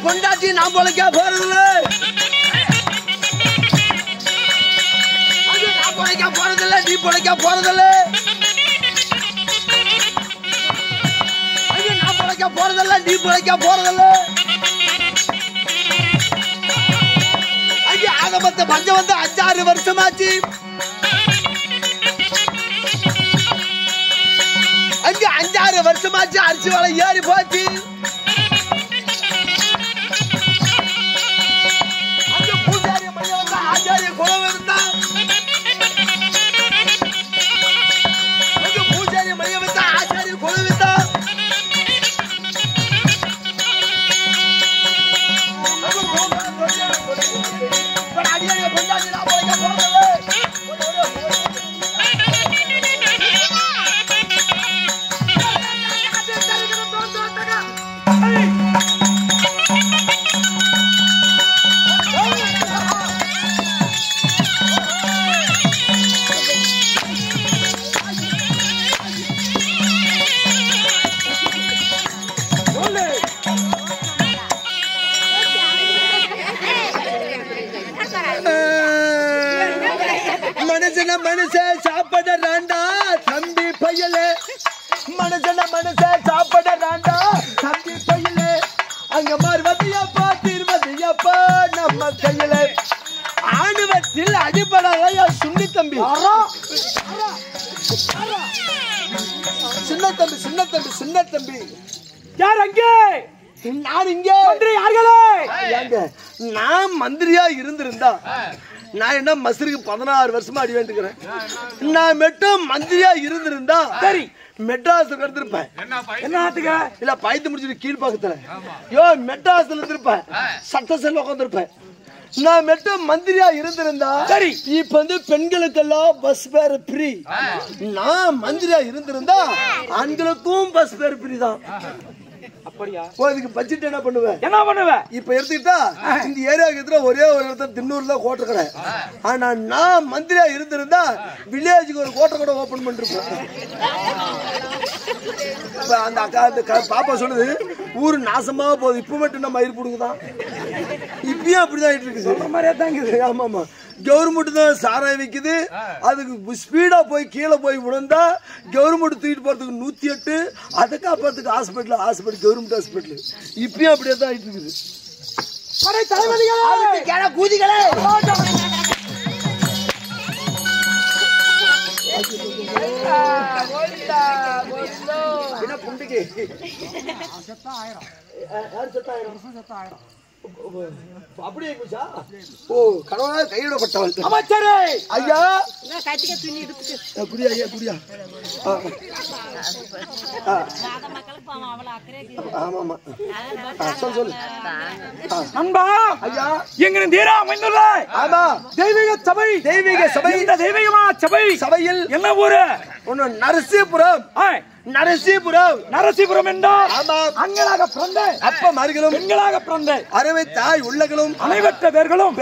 பொண்டாட்டி நான் பொழைக்க போறதில்ல, நான் பொழைக்க போறதில்ல, நீ பொழைக்க போறதில்ல, நான் பொழைக்க போறதில்ல, நீ பொழைக்க போறதில்ல. அங்கே ஆகமத்த பஞ்சம் வந்து 5-6 வருஷமாச்சு. அங்கே 5-6 வருஷமாச்சு. அரிசி விலை ஏறி போச்சு. ஆச்சாரிய குலம் இருந்தா பூஜாரி மையம் இருந்தா ஆச்சாரிய குலம் இருந்தா அடியாரிய பொண்டாட்டி நான் போய்க்க போறதில்ல. மனுஷன் சாப்பிடறாண்டா தம்பி பையலே, மனுஷன மனுஷன் சாப்பிடறாண்டா தம்பி பையலே. அங்க மறுவதியப்பா திருவதியப்பா நம்ம கையில ஆணுவத்தில் அடிபடாத சுண்ணி தம்பி. சின்ன தம்பி சின்ன தம்பி சின்ன தம்பி யார் அங்கே? நான் இங்கே. யார்களே? நான் மந்திரியா இருந்திருந்தா நான் என்ன மசருக்கு 16 வருஷமா அடி வேண்டிக்கிறேன். நான் மட்டும் மந்திரியா இருந்திருந்தா சரி மெட்ராஸ்ல இருந்திருப்பேன். என்ன ஆத்துக்க? இல்ல பயத்து முடிச்சுட்டு கீழ்பாக்கத்துல மெட்ராஸ்ல இருந்திருப்பேன். சட்டசபையில் உட்காந்துருப்பேன். நான் மட்டும் மந்திரியா இருந்திருந்தா சரி இப்ப வந்து பெண்களுக்கெல்லாம் பஸ் பேர் ஃப்ரீ. நான் மந்திரியா இருந்திருந்தா ஆண்களுக்கும் பஸ் பேர் ஃப்ரீ தான். அப்படியா? இதுக்கு பட்ஜெட் என்ன பண்ணுவேன்? என்ன பண்ணுவேன்? இப்ப எடுத்துக்கிட்டா இந்த ஏரியாவுக்கு ஒரே ஒரு இடத்துல திண்ணூர்ல கோட்டை கடை. ஆனா நான் மந்திரியா இருந்திருந்தா வில்லேஜுக்கு ஒரு கோட்டை கடை ஓபன் பண்ணிருப்பேன். அந்த அக்கா பாப்பா சொல்லுது ஊரு நாசமா போகுது, இப்ப மட்டும் நம்ம மயிர் புடுங்குதான். இப்பயும் அப்படிதான் ஆயிட்டு இருக்கு. சொல்ற மாதிரியே தாங்குது. ஆமா ஆமா, கவர்மெண்ட் தான் சாராயம் விக்குது. அதுக்கு ஸ்பீடா போய் கீழே போய் விழுந்தா கவர்மெண்ட் தூக்கிட்டு போறதுக்கு 108, அதை காப்பாத்துக்கு ஹாஸ்பிட்டல் கவர்மெண்ட் ஹாஸ்பிட்டல். இப்பயும் அப்படியே தான் ஆயிட்டு இருக்குது. கூதிகளே புண்டிக்கு அப்படியே ஓ கடவுளா கையிடப்பட்டவள் அமைச்சரே. ஐயா குடியா ஐயா குடியா. ஆமா சொல்லு நண்பா. ஐயா எங்க தீரா அமைந்துள்ள ஆமா தெய்வீக சபை. தெய்வீக சபை. இந்த தெய்வீகமா சபை சபையில் என்ன ஊரு? ஒன்னு நரசிபுரம். நரசிபுரம். நரசிபுரம் என்றால் ஆமா. அங்களாக பிறந்த அப்ப மருகளும் பெண்களாக பிறந்த அறுவை தாய் உள்ளகளும் அனைவற்ற பேர்களும்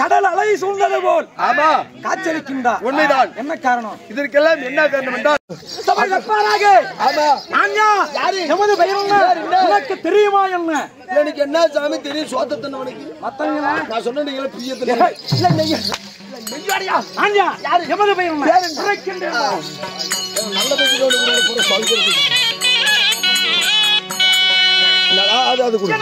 கடல் அலை சூழ்ந்தது போல் ஆமா காட்சியளிக்கின்றார். உண்மைதான். என்ன காரணம்? இதற்கெல்லாம் என்ன காரணம் என்றால் ஆமா எமது பெயர் உனக்கு தெரியுமா? என்ன எனக்கு என்ன சாமி தெரியும்? சோத்தத்தன் உனக்கு மத்தவங்களா நான் சொன்ன நீங்க பிரியத்துல எமது பெயர் நல்ல பேசிக்கோடு கூட சொல்கிறது அது கூட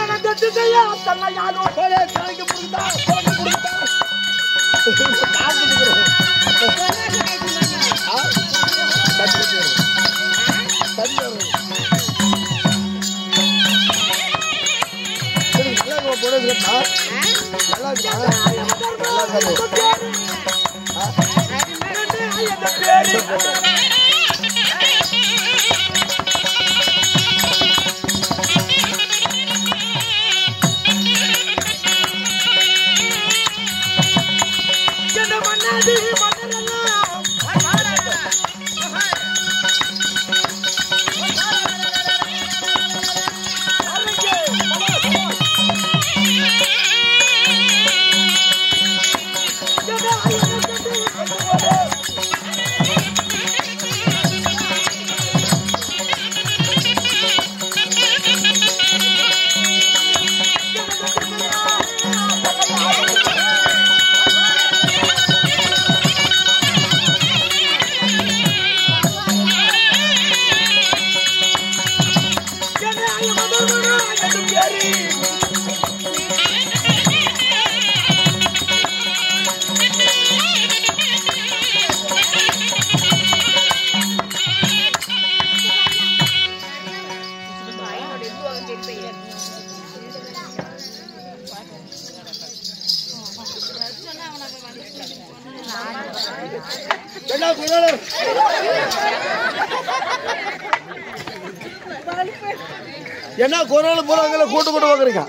என்ன கொரோனா போறாங்கல்ல கூட்டு கூட்டு வாங்குறீங்க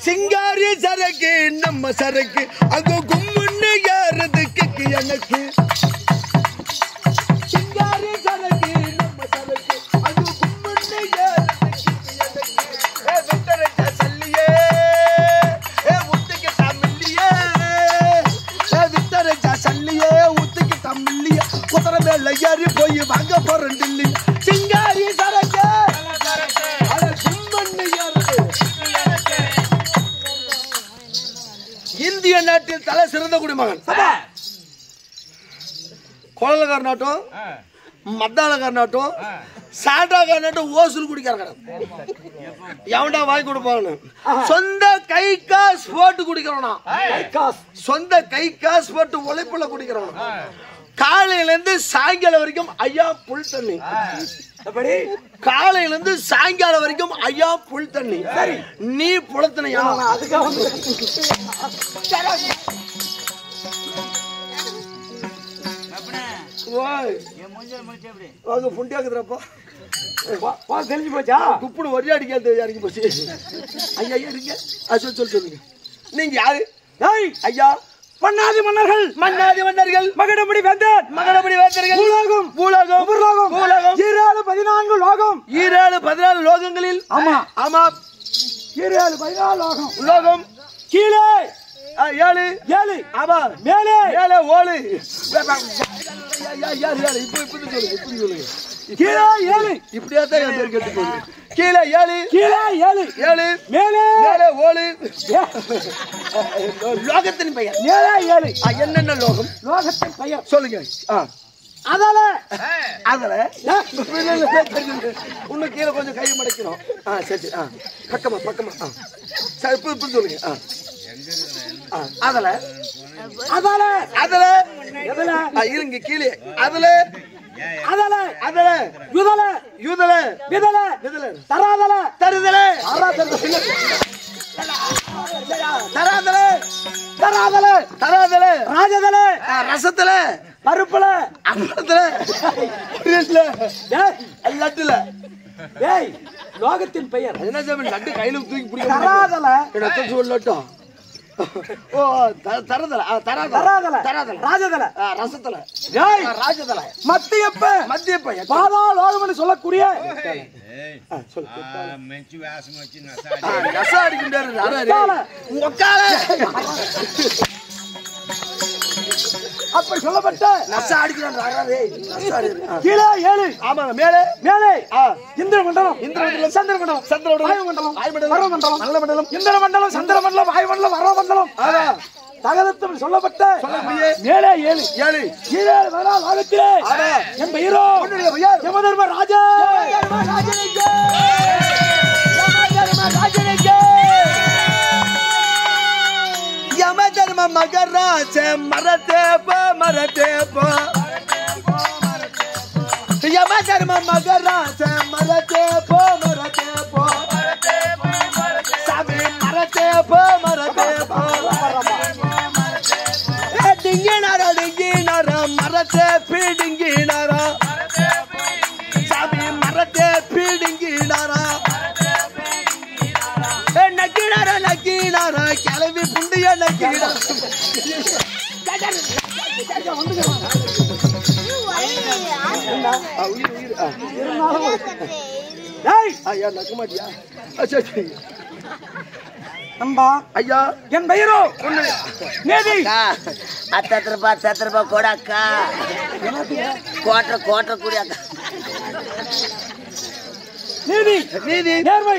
சிங்காரி சரக்கு நம்ம சரக்கு அங்க கும்முன்னு ஏறதுக்கு எனக்கு சிங்காரி சரக்கு நம்ம சரக்கு அங்க கும்முன்னு ஏறதுக்கு விட்டரச்ச சல்லியே உத்துக்கு தமிழியே விட்டரச்ச சல்லியே உத்துக்கு தமிழியே குதிரை மேல ஏறி போய் வாங்க போறேன் டில்லி சிங்காரி சரக்கு இந்திய நாட்டில் தலை சிறந்த குடிமகன் கோலகார நாட்டம் மத்தாளக்கார நாட்டம் சாட்டாக்கார நாட்டம் ஓசூல் குடிக்கார எவன்டா வாங்கி கொடுப்பாங்க சொந்த கை காசு போட்டு குடிக்கிறோம் சொந்த கை காசு போட்டு உழைப்புல குடிக்கிறோம் காலையில இருந்து சாயங்காலம் வரைக்கும் ஐயா புல் தண்ணி காலையில இருந்து சாயங்காலம் வரைக்கும் ஐயா புல் தண்ணி சரி நீ புலத்தனையா தெரிஞ்சு போச்சா குப்புடு ஒரே அடிக்காது இறங்கி போச்சு ஐயா இருங்க சொல்லுங்க நீங்க யாரு ஐயா மன்னாதி மன்னர்கள் மகடமுடி வேந்தர்கள் பூலோகம் 14 லோகம் 14 லோகங்களில் ஆமா 14 லோகம் கீழே 7 ஆமா மேலே 7 இப்படி சொல்லுங்க கீழே 7 இப்படியே தான் என் பேர் கேட்டு போகுது கீழே 7 மேலே 7 லோகத்தின் பெயர் மேலே 7 என்னென்ன லோகத்தின் பெயர் சொல்லுங்க அதுல இன்னும் கீழே கொஞ்சம் கையை மடைக்கணும் சரி பக்கமா சரி இப்ப சொல்லுங்க இருங்க கீழே ரசத்துல பருப்புல லோகத்தின் பெயர் என்ன லட்டு கையில தூக்கி பிடிக்க சொல்லட்டும் ஓ தரதல தராதல ராஜதல ரசத்தல ஏய் ராஜதல மத்தியப்ப பாதாளோகம்னு சொல்லக்கூடிய மெஞ்சி வாசம் வச்சு நசா அடிக்கின்றாரு உக்கால அப்படி சொல்லப்பட்ட நசா அடிக்கிறாரு கீழே 7 ஆமாங்க மேலே இந்திர மண்டலம் சந்திர மண்டலம் வாயு மண்டலம் வர மண்டலம் நல்ல மண்டலம் இந்திர மண்டலம் சந்திர மண்டலம் வாயு மண்டலம் வர மண்டலம் தகதத்தில் சொல்லப்பட்ட மேலே 7 கீழே ஆகத்திலே என் பெயரோ யமதர்ம ராஜா யமதர்ம மகராஜ மரதேப யமதர்ம மகராஜ மரதேப சாமி மரதேப டிங்கினார மரத்தை பிடிங்கினார சாமி மரத்தை பிடிங்கினாரா நக்கினார கிளம்பி புண்டிய நக்கினார ஐயா நக்க மாட்டியா அம்பா ஐயா என் பெயரோ நேதி சத்திரப்பா கூட அக்கா கோட்டை கூடிய அக்கா நீதி நேர்மை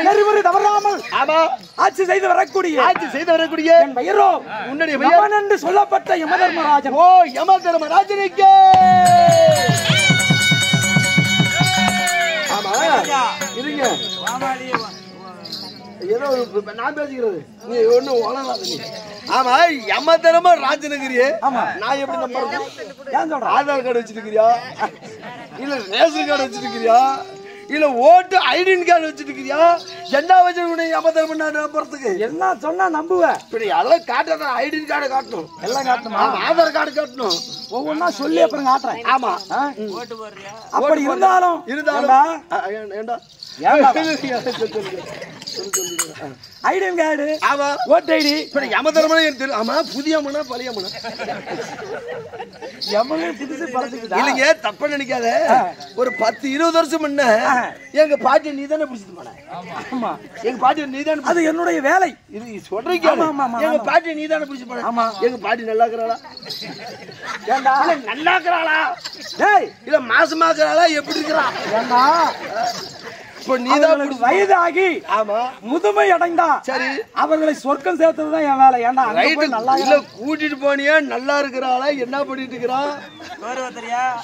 நெறிமுறை தவறாமல் ஆட்சி செய்து வரக்கூடிய என் பெயரோ உன்னுடைய பெயர் என்று சொல்லப்பட்ட யமதர்மராஜன் ஓ யமதர்மராஜனுக்கே ஆமா இருங்க ஏதோ நான் பேசிக்கிறது நீ ஒண்ணு வளராத நீ ஆமா யமதர்ம ராஜனகிரியே நான் எப்படி நம்புறது ஏன் சொல்ற ஆதார் கார்டு வச்சிருக்கிறியா இல்ல ரேஷன் கார்டு வச்சிருக்கிறியா இல்ல ஓட்டு ஐடென்டி கார்டு வச்சிருக்கிறியா என்ன வச்சிருக்க யமதர்ம நம்புறதுக்கு என்ன சொன்னா நம்புவேன் இப்படி எல்லாம் காட்டாத ஐடென்டி கார்டு காட்டணும் எல்லாம் காட்டணுமா ஆதார் கார்டு காட்டணும் ஒவ்வொன்னா சொல்லி அப்புறம் காட்டுறேன் ஆமா அப்படி இருந்தாலும் ஏண்டா ஐடென்டி கார்டு ஆமா ஓட்டு ஐடி இப்ப யமதர்மனே எனக்கு தெரியும் ஆமா புதிய மனா பழைய மனா யமனே புதுசு பழசுக்குதா இல்லைங்க தப்பா நினைக்காத ஒரு 10-20 வருஷம் முன்ன எங்க பாட்டி நீ தானே பிடிச்சிட்டு போன ஆமா எங்க பாட்டி நீ தானே அது என்னுடைய வேலை இது சொல்றீங்க எங்க பாட்டி நீ தானே பிடிச்சிட்டு போன ஆமா எங்க பாட்டி நல்லா இருக்கிறாளா ஏண்டா நல்லா இருக்கிறாளா டேய் இல்ல மாசமா இருக்கிறாளா எப்படி இருக்கிறா ஏண்டா இப்ப நீதான் வயதாகி ஆமா முதுமை அடைந்தா சரி அவர்களை சொர்க்கம் சேர்த்ததுதான் என் வேலை ஏண்டா நல்லா இல்ல கூட்டிட்டு போனியா நல்லா இருக்கிறாளா என்ன பண்ணிட்டு இருக்கிறா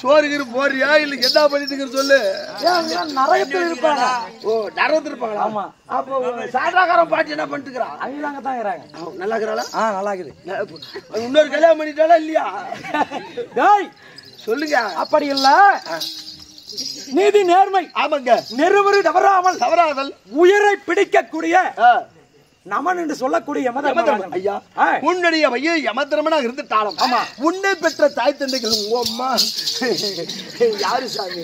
சோறுகிற போறியா இல்ல என்ன பண்ணிட்டு இருக்கிற சொல்லு நரகத்தில் இருப்பாங்க ஓ நரகத்தில் இருப்பாங்களா ஆமா அப்போ சாதாரண பாட்டி என்ன பண்ணிட்டு இருக்கிறா அவங்க தான் இருக்கிறாங்க நல்லா இருக்கிறாளா நல்லா இருக்குது இன்னொரு கல்யாணம் பண்ணிட்டாளா இல்லையா டேய் சொல்லுங்க அப்படி இல்ல நீதி நேர்மை ஆமாங்க நெறிமுறை தவறாமல் உயிரை பிடிக்கக்கூடிய நமன் என்று சொல்லக்கூடிய யமதர்மன் ஐயா உன்னுடைய பையன் யமதர்மனாக இருந்துட்டாலும் ஆமா உன்னை பெற்ற தாய் தந்தைகள் உங்க அம்மா யாரு சாமி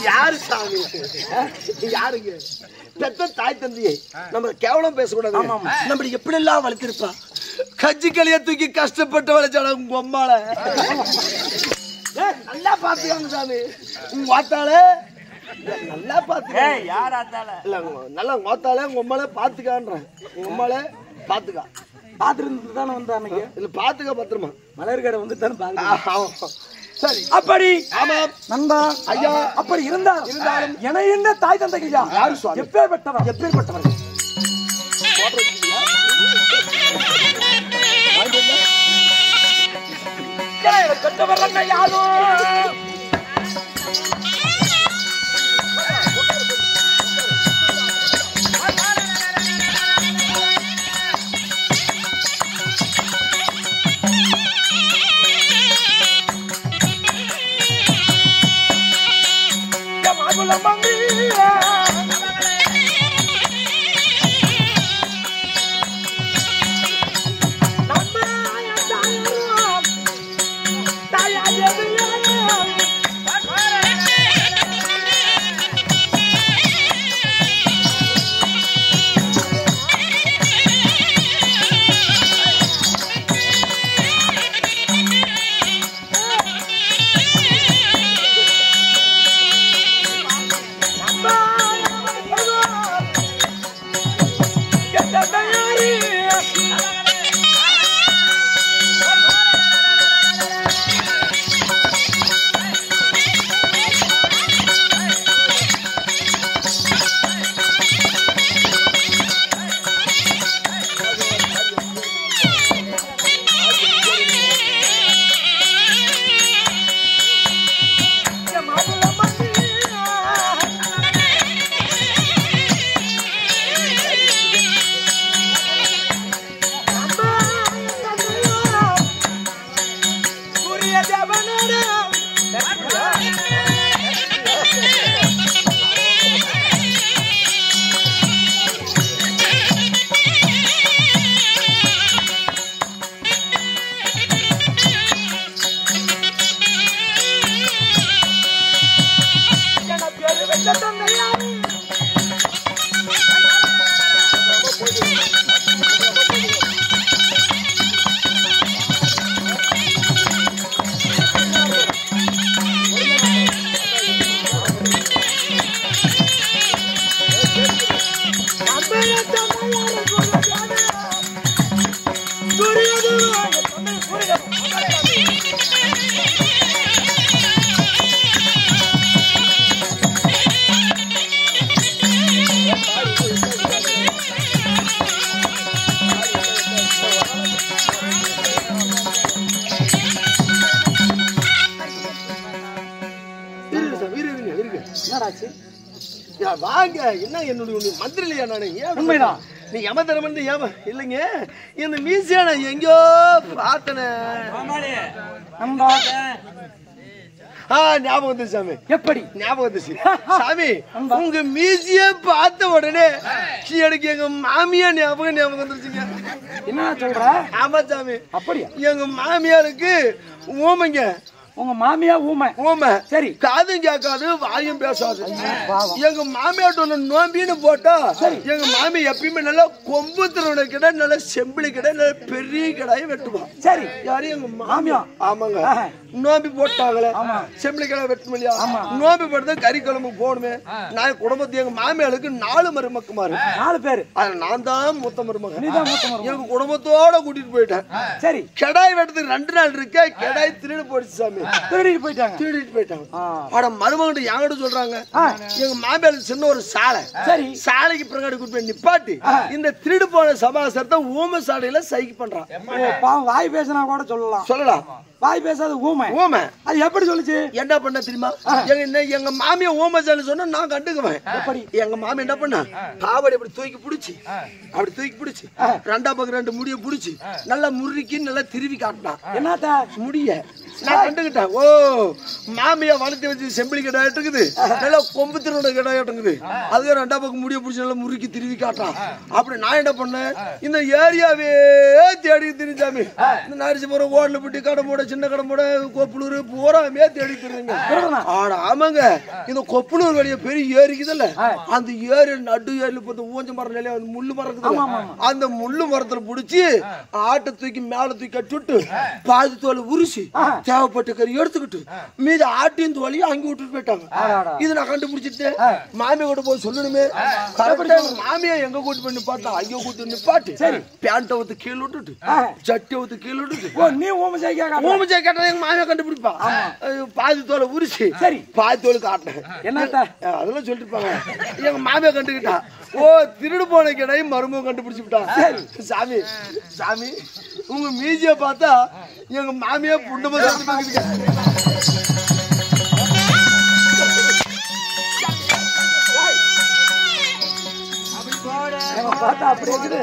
யாரு சாமி யாருங்க பெற்ற தாய் தந்தையை நம்ம கேவலம் பேசக்கூடாது நம்ம எப்படி எல்லாம் வளர்த்திருப்பா கஞ்சி களிய தூக்கி கஷ்டப்பட்டு வளர்ச்சாட உங்க அம்மால நல்லா பாத்துக்காங்க சாமி உங்க வாத்தாலே நல்லா பாத்துக்க இல்ல நல்லா வாத்தாலே உங்க அம்மால பாத்துக்கான்றேன் உங்க அம்மால பாத்துக்கா பாத்துட்டு தானே வந்தா அன்னைக்கு இல்ல பாத்துக்க பத்திரமா மலர்கடை வந்து தானே பாத்து சரி அப்படி ஆமா நண்பா ஐயா அப்படி இருந்தாலும் என என்ன தாய் தந்தைகள் யாரு சுவாமி எப்பேற்பட்டவர் கட்டவர் யாரும் என்னடாச்சு? வாங்க என்ன என்னுடைய மந்திரி இல்லையா நானு? உண்மைதான். நீ யம தரமன்னு ஏம இல்லைங்க. இந்த மீசியா நான் எங்கேயோ பார்த்தனே. ஞாபகம் வந்துச்சு சாமி. எப்படி ஞாபகம் வந்துச்சு சாமி? உங்க மீசிய பார்த்த உடனே எனக்கு எங்க மாமியா ஞாபகம் வந்துருச்சுங்க. என்ன சொல்ற? ஆமா சாமி. அப்படியா? எங்க மாமியாருக்கு ஊமைங்க. உங்க மாமியா ஊமை? ஊமை. சரி. காதும் கேட்காது, வாயும் பேசாது. எங்க மாமியாட்ட ஒண்ணு நோம்பின்னு போட்டா எங்க மாமி எப்பயுமே நல்லா கொம்பு திறனை கிட்ட நல்ல செம்பிளி கிட்ட நல்ல பெரிய கிடாய வெட்டுவான். சரி. யாரு? எங்க மாமியா. ஆமாங்க. நோம்பி போட்டாங்களே செம்பிளி கிடாய வெட்டணும் இல்லையா? நோம்பி போட்டா கறி குழம்பு போகணுமே. நான் குடும்பத்து எங்க மாமியாளுக்கு 4 மருமக்குமாரு. 4 பேரு. நான் தான் மூத்த மருமகன். எங்க குடும்பத்தோட கூட்டிட்டு போயிட்டேன். சரி. கிடாய் வெட்டதுக்கு 2 நாள் இருக்க கிடாய் திருடு போயிடுச்சு சாமி. திருடிட்டு போயிட்டாங்க. ஆனா மருமகன் என்கிட்ட சொல்றாங்க, எங்க மாமியாருக்கு சின்ன ஒரு சாலை. சரி. சாலைக்கு பிறகு கூட்டு போய் நிப்பாட்டி இந்த திருடு போன சமாசாரத்தை ஊமை சாலையில சைக்கு பண்றான். வாய் பேசினா கூட சொல்லலாம். வாய் பேசாத ஊமை. அது எப்படி சொல்லுச்சு? என்ன பண்ண தெரியுமா? எங்க மாமியா ஊமை சாலை சொன்னா நான் கண்டுக்குவேன். எங்க மாமி என்ன பண்ணா, காவடி அப்படி தூக்கி பிடிச்சி 2 பக்கம் 2 முடிய பிடிச்சி நல்லா முறுக்கி நல்லா திருவி காட்டினான். என்னத்த முடிய நான் கண்டுகிட்டேன். ஓ, மாமியா வளர்த்து வச்சு செம்பிளி கிடாயிட்டு இருக்குது, நல்லா கொம்பு திருட கிடாயிட்டு இருக்குது. அதுக்கு 2 பக்கம் முடிய பிடிச்சி நல்லா முறுக்கி திருவி காட்டான். அப்படி நான் என்ன பண்ணேன், இந்த ஏரியாவே தேடி திரிஞ்சாமி. இந்த நரிசிபுரம், ஓடலப்பட்டி, கடமோட, சின்ன கடமோட, கொப்புளூர் பூராமே தேடி தெரியுங்க. ஆனா ஆமாங்க, இந்த கொப்புளூர் வழிய பெரிய ஏரிக்குதுல்ல, அந்த ஏரி நடு ஏரியில போட்டு ஊஞ்ச மரம் நிலையா முள்ளு மரம் இருக்குது. அந்த முள்ளு மரத்துல பிடிச்சி ஆட்டை தூக்கி மேல தூக்கி கட்டி விட்டு பாதி தோலை உரிசி தேவைப்பட்ட கறி எடுத்துக்கிட்டு மீது ஆட்டின் தோலையும் அங்கே விட்டுட்டு போயிட்டாங்க. இது நான் கண்டுபிடிச்சிட்டு மாமியா கூட போய் சொல்லணுமே. மாமியா எங்க கூட்டு போய் நிப்பாட்டா, அங்கே கூட்டு நிப்பாட்டி பேண்ட்டை ஊத்து கீழே விட்டுட்டு சட்டி ஊத்து கீழே விட்டுட்டு நீ ஊமஜாய் கேட்டா எங்க மாமியா கண்டுபிடிப்பா. பாதி தோலை உரிச்சு பாதி தோல் காட்டினேன். என்னத்த அதெல்லாம் சொல்லிட்டு இருப்பாங்க. எங்க மாமியா கண்டுக்கிட்டா. ஓ, திருடு போன கிடையும் மருமகம் கண்டுபிடிச்சு விட்டா. சாமி சாமி, உங்க மீஜிய பார்த்தா எங்க மாமியா புண்டமா பார்த்தா அப்படி இருக்குது.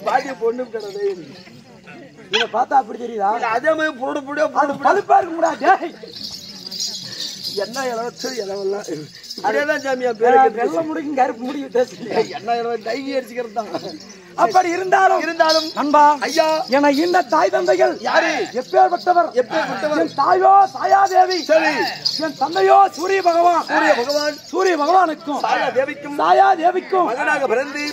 பாட்டிய பொண்ணு இதை பார்த்தா அப்படி தெரியுதா? அதே மாதிரி போட போட பழுப்பா இருக்க முடியாது. என்ன இளவச்சு இளவெல்லாம் இப்படியேதான் சாமியா பேரு. வெள்ள முடிக்கும் கருப்பு முடியும் என்ன இளவ டைகி அடிச்சுக்கிறது தான். அப்படி இருந்தாலும் அன்பா ஐயா, என இந்த தாய் தந்தைகள் யாரு? எப்பேற்பட்டவர்? என் தாயோ சாயாதேவி. சரி. என் தந்தையோ சூரிய பகவானுக்கும் சாயாதேவிக்கும்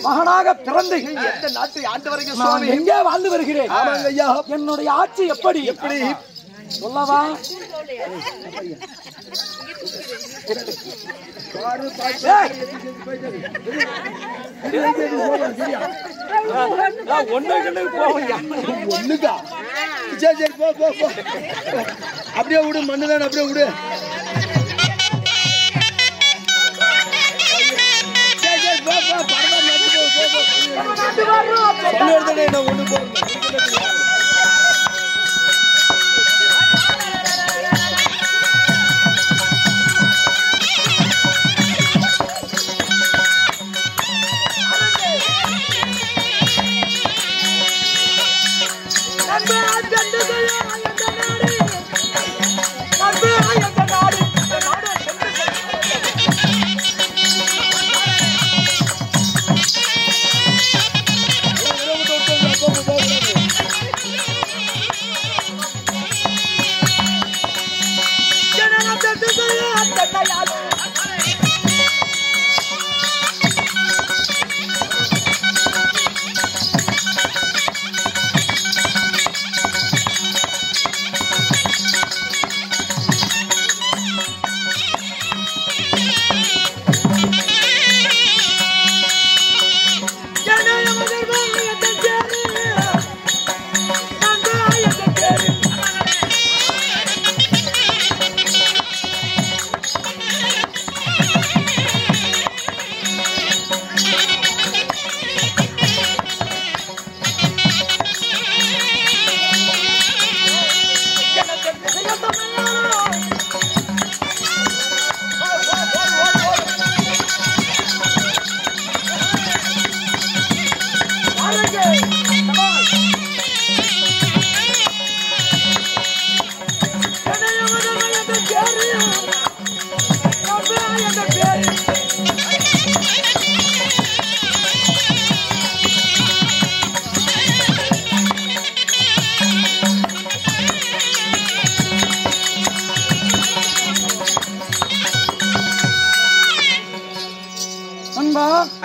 மகனாக பிறந்து எந்த நாட்டை ஆண்டு வரைக்கும் சுவாமி எங்கே வாழ்ந்து வருகிறேன். ஐயா, என்னுடைய ஆட்சி எப்படி சொல்லவா? ஒண்ணுக்கா? சரி போ அப்படியே விடு, மண்ணுதான் அப்படியே விடு. ஒண்ணு போ.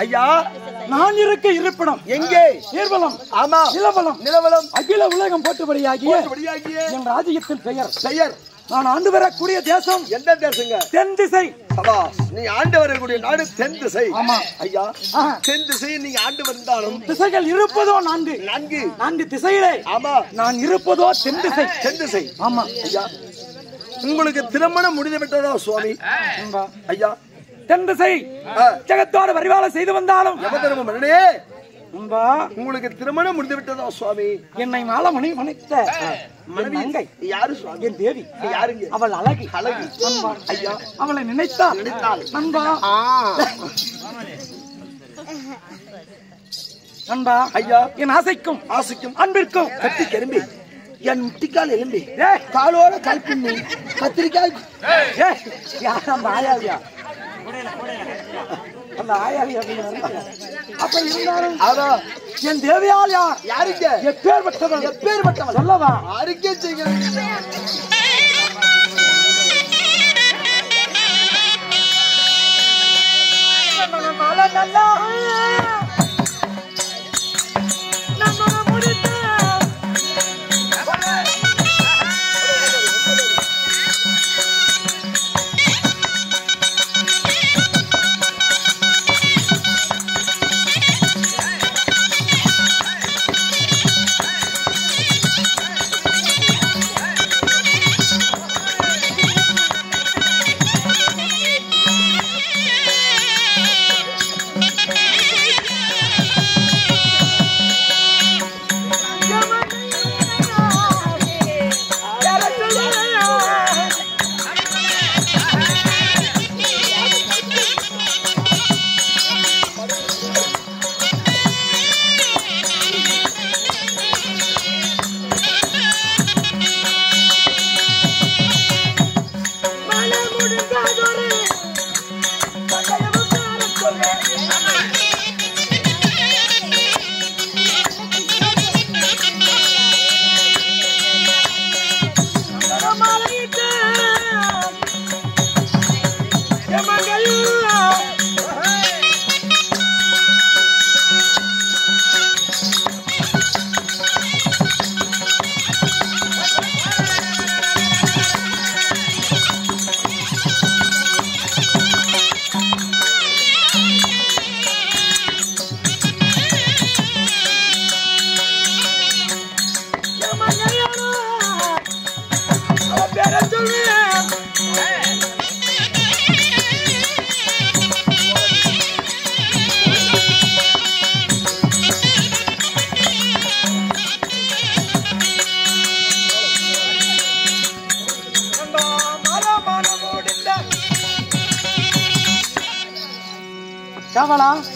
ஐயா நான் இருக்க இருப்பிடம் எங்கே? நீர்வளம், ஆமா, நிலவளம், நிலவளம், அகில உலகம் போட்டுபடியாகிய என் ராஜ்யத்தின் பெயர். நான் ஆண்டு வரக்கூடிய தேசம் எந்த தேசங்க? தென் திசை. நீ ஆண்டு வரக்கூடிய நாடு தென் திசை. ஆமா ஐயா, தென் திசை நீங்க ஆண்டு வந்தாலும் திசைகள் இருப்பதோ நான்கு திசையிலே. ஆமா, நான் இருப்பதோ தென் திசை. தென் திசை. ஆமா ஐயா, உங்களுக்கு திருமணம் முடிந்து விட்டதோ சுவாமி? ஐயா, தென் திசை ஜெகத்தோடு பரிவாரம் செய்து வந்தாலும் உங்களுக்கு திருமணம் முடிந்து விட்டதோ சுவாமி? என்னை மாலமணி மணித்த மனைவி யாரு சுவாமி? என் தேவி. யாருங்க? அவள் அழகு. ஐயா, அவளை நினைத்தால் நண்பா நண்பா ஐயா, என் ஆசைக்கும் அன்பிற்கும் கட்டி கரும்பி என் முட்டிக்கால் எலும்பி காலோட கால் பின்னி கத்திரிக்காய் அந்த ஆயாவியா அந்த ஆயாவி அப்ப இருந்தாலும் என் தேவையால் யாருக்கு எப்பேற்பட்டவள் சொல்லவா அறிக்கை செய்கிறேன்.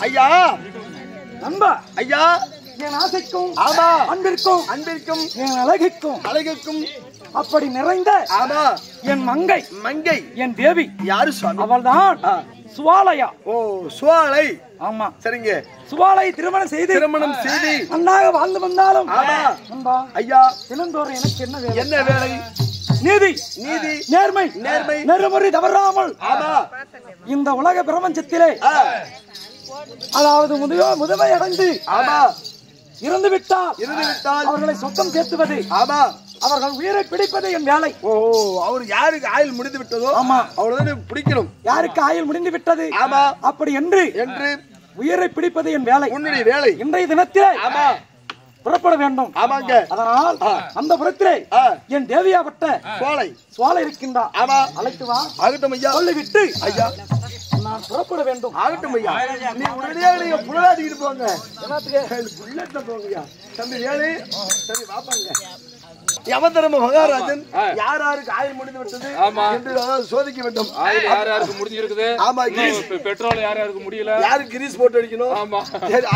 ஐயா, நண்பா ஐயா, என் ஆசைக்கும் அன்பிற்கும் என் அழகுக்கும் அப்படி நிறைந்த என் மங்கை என் தேவி யாரு சுவாமி? அவள்தான் சுவாலையா. ஓ, சுவாலை. ஆமா, சரிங்க. சுவாலை திருமணம் செய்து நன்றாக வாழ்ந்து வந்தாலும் ஐயா, தினந்தோறும் எனக்கு என்ன வேலை? நீதி நேர்மை நெருமுறை தவறாமல் இந்த உலக பிரபஞ்சத்திலே அதாவது முதுமை அடைந்து இறந்து விட்டால் அவர்களை சொத்தம் சேர்த்துவது, அவர்கள் உயிரை பிடிப்பது என் வேலை. ஓ, அவர் யாருக்கு ஆயுள் முடிந்து விட்டதோ அவர்தான் பிடிக்கணும். யாருக்கு ஆயுள் முடிந்து விட்டது அப்படி என்று உயிரை பிடிப்பது என் வேலை. உன்னுடைய வேலை. இன்றைய தினத்திலே புறப்பட வேண்டும். ஆமாங்க. அதனால் அந்த புறத்திலே என் தேவியாப்பட்ட சுவாலை இருக்கின்றா. அழைத்து வா. ஆகட்டும் ஐயா. சொல்லிவிட்டு ஐயா நான் புறப்பட வேண்டும். ஆகட்டும் ஐயா. நீ உடனடியாக நீங்க புலராடிட்டு போங்க. புல்லட்ல போங்கய்யா. தம்பி வேலை சரி வாப்பாங்க. யமதர்ம மகாராஜன் யாருக்கு ஆயுள் முடிந்து விட்டது என்று சோதிக்க வேண்டும். யாருக்கு முடிஞ்சிருக்குது? ஆமா, பெட்ரோல் யாருக்கு முடியல, யாருக்கு கிரீஸ் போட்டு அடிக்கணும். ஆமா,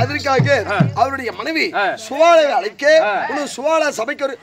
அதற்காக அவருடைய மனைவி சுவாலை அழைக்க சுவாலை சபைக்கு ஒரு